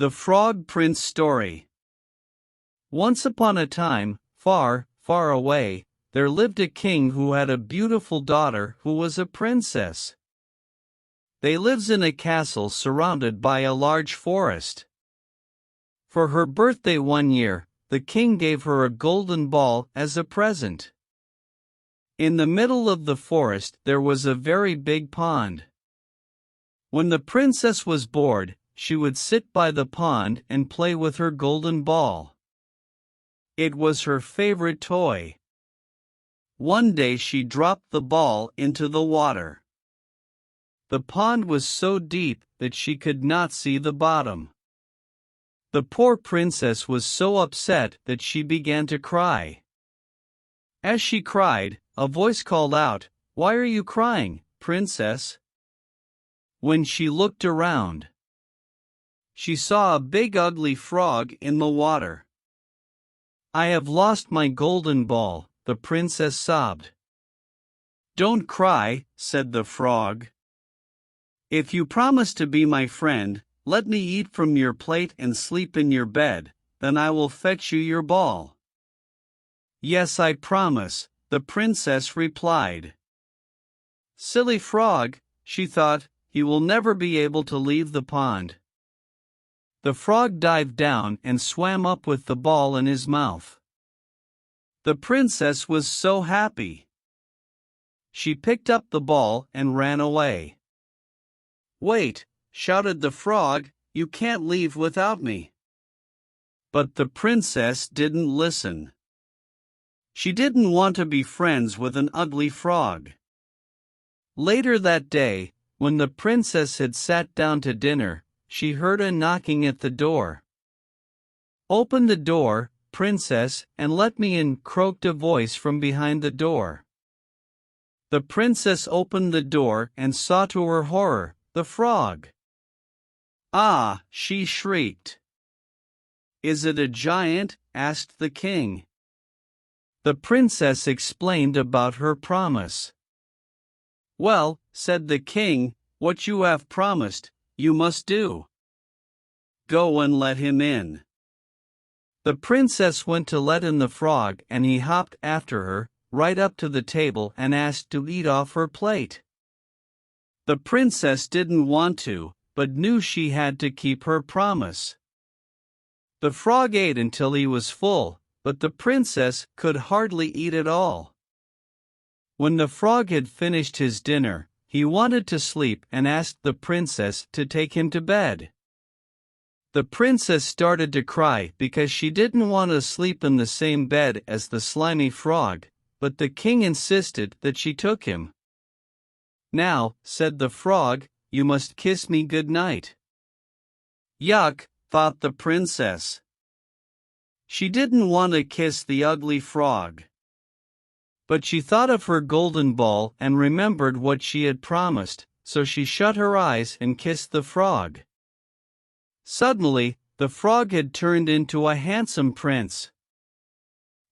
The Frog Prince Story. Once upon a time, far, far away, there lived a king who had a beautiful daughter who was a princess. They lived in a castle surrounded by a large forest. For her birthday one year, the king gave her a golden ball as a present. In the middle of the forest there was a very big pond. When the princess was bored, she would sit by the pond and play with her golden ball. It was her favorite toy. One day she dropped the ball into the water. The pond was so deep that she could not see the bottom. The poor princess was so upset that she began to cry. As she cried, a voice called out, "Why are you crying, princess?" When she looked around, she saw a big ugly frog in the water. "I have lost my golden ball," the princess sobbed. "Don't cry," said the frog. "If you promise to be my friend, let me eat from your plate and sleep in your bed, then I will fetch you your ball." "Yes, I promise," the princess replied. Silly frog, she thought, he will never be able to leave the pond. The frog dived down and swam up with the ball in his mouth. The princess was so happy. She picked up the ball and ran away. "Wait," shouted the frog, "you can't leave without me." But the princess didn't listen. She didn't want to be friends with an ugly frog. Later that day, when the princess had sat down to dinner, she heard a knocking at the door. "Open the door, princess, and let me in," croaked a voice from behind the door. The princess opened the door and saw to her horror, the frog. "Ah!" she shrieked. "Is it a giant?" asked the king. The princess explained about her promise. "Well," said the king, "what you have promised, you must do. Go and let him in." The princess went to let in the frog and he hopped after her, right up to the table and asked to eat off her plate. The princess didn't want to, but knew she had to keep her promise. The frog ate until he was full, but the princess could hardly eat it all. When the frog had finished his dinner, he wanted to sleep and asked the princess to take him to bed. The princess started to cry because she didn't want to sleep in the same bed as the slimy frog, but the king insisted that she took him. "Now," said the frog, "you must kiss me good night." Yuck, thought the princess. She didn't want to kiss the ugly frog. But she thought of her golden ball and remembered what she had promised, so she shut her eyes and kissed the frog. Suddenly, the frog had turned into a handsome prince.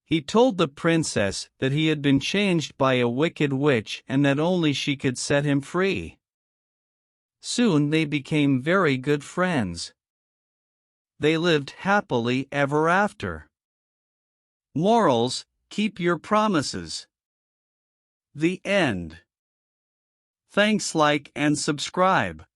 He told the princess that he had been changed by a wicked witch and that only she could set him free. Soon they became very good friends. They lived happily ever after. Morals: keep your promises. The end. Thanks, like and subscribe.